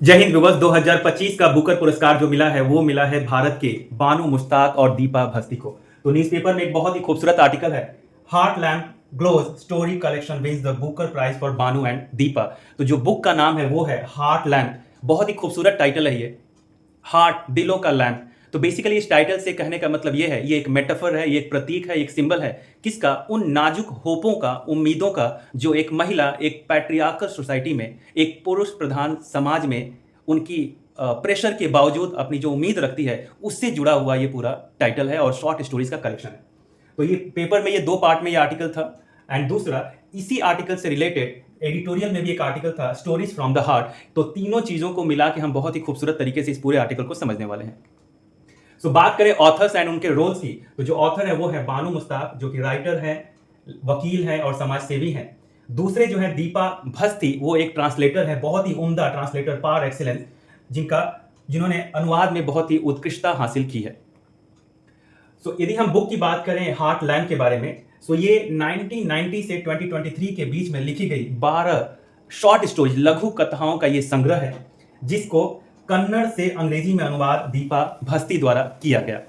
जय हिंद विवर्स। 2025 का बुकर पुरस्कार जो मिला है वो मिला है भारत के बानू मुश्ताक और दीपा भस्ती को। तो न्यूज़पेपर में एक बहुत ही खूबसूरत आर्टिकल है, heart lamp glows story collection wins the Booker prize for Banu and Deepa. तो जो बुक का नाम है वो है हार्ट लैम्प। बहुत ही खूबसूरत टाइटल है ये, हार्ट दिलों का लैम्प। तो बेसिकली इस टाइटल से कहने का मतलब ये है, ये एक मेटाफर है, ये एक प्रतीक है, एक सिंबल है किसका, उन नाजुक होपों का, उम्मीदों का जो एक महिला एक पैट्रियार्कल सोसाइटी में, एक पुरुष प्रधान समाज में उनकी प्रेशर के बावजूद अपनी जो उम्मीद रखती है उससे जुड़ा हुआ ये पूरा टाइटल है और शॉर्ट स्टोरीज का कलेक्शन है। तो ये पेपर में ये दो पार्ट में ये आर्टिकल था। एंड दूसरा, इसी आर्टिकल से रिलेटेड एडिटोरियल में भी एक आर्टिकल था, स्टोरीज फ्रॉम द हार्ट। तो तीनों चीज़ों को मिला के हम बहुत ही खूबसूरत तरीके से इस पूरे आर्टिकल को समझने वाले हैं। सो बात करें ऑथर्स एंड उनके रोल्स की, तो जो ऑथर है वो है बानू मुश्ताक, जो कि राइटर है, वकील है और समाज सेवी है। दूसरे जो है दीपा भस्ती, वो एक ट्रांसलेटर है, बहुत ही उम्दा ट्रांसलेटर पार एक्सीलेंस, जिन्होंने अनुवाद में बहुत ही उत्कृष्टता हासिल की है। सो यदि हम बुक की बात करें हार्ट लैम्प के बारे में, सो ये 1990 से 2023 के बीच में लिखी गई 12 शॉर्ट स्टोरीज, लघु कथाओं का ये संग्रह है, जिसको कन्नड़ से अंग्रेजी में अनुवाद दीपा भस्ती द्वारा किया गया।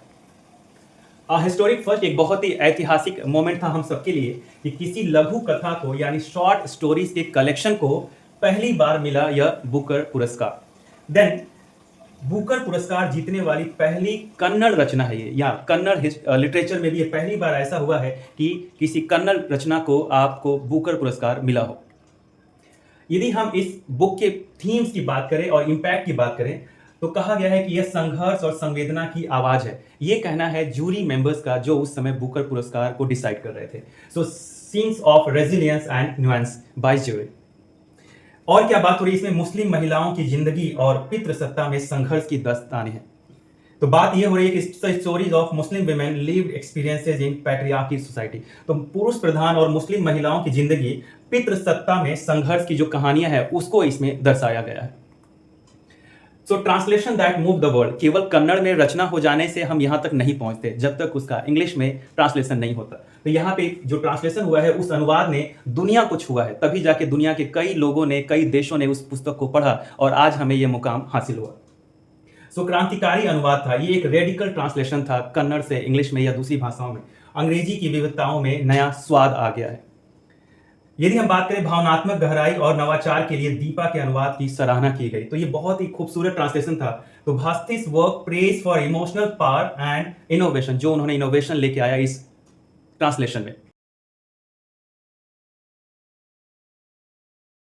हिस्टोरिक फर्स्ट, एक बहुत ही ऐतिहासिक मोमेंट था हम सबके लिए कि किसी लघु कथा को यानी शॉर्ट स्टोरीज के कलेक्शन को पहली बार मिला यह बुकर पुरस्कार। देन बुकर पुरस्कार जीतने वाली पहली कन्नड़ रचना है ये, या कन्नड़ लिटरेचर में भी ये पहली बार ऐसा हुआ है कि किसी कन्नड़ रचना को आपको बुकर पुरस्कार मिला हो। यदि हम इस बुक के थीम्स की बात करें और इम्पैक्ट की बात करें, तो कहा गया है कि यह संघर्ष और संवेदना की आवाज है। यह कहना है जूरी मेंबर्स का जो उस समय बुकर पुरस्कार को डिसाइड कर रहे थे। So scenes of resilience and nuance by jury. और क्या बात हो रही है इसमें, मुस्लिम महिलाओं की जिंदगी और पितृसत्ता में संघर्ष की दास्तानें हैं। तो बात यह हो रही है कि stories of Muslim women lived experiences in patriarchy society. तो पुरुष प्रधान और मुस्लिम महिलाओं की जिंदगी, पितृसत्ता में संघर्ष की जो कहानियां हैं उसको इसमें दर्शाया गया है। So translation that move the world, केवल कन्नड़ में रचना हो जाने से हम यहां तक नहीं पहुंचते जब तक उसका इंग्लिश में ट्रांसलेशन नहीं होता। तो यहाँ पे जो ट्रांसलेशन हुआ है उस अनुवाद ने दुनिया को छुआ है, तभी जाके दुनिया के कई लोगों ने, कई देशों ने उस पुस्तक को पढ़ा और आज हमें यह मुकाम हासिल हुआ। सो क्रांतिकारी अनुवाद था ये, एक रेडिकल ट्रांसलेशन था कन्नड़ से इंग्लिश में या दूसरी भाषाओं में। अंग्रेजी की विविधताओं में नया स्वाद आ गया है। यदि हम बात करें भावनात्मक गहराई और नवाचार के लिए दीपा के अनुवाद की सराहना की गई, तो ये बहुत ही खूबसूरत ट्रांसलेशन था। तो Bhasthi's work praise for emotional power and innovation, जो उन्होंने इनोवेशन लेके आया इस ट्रांसलेशन में।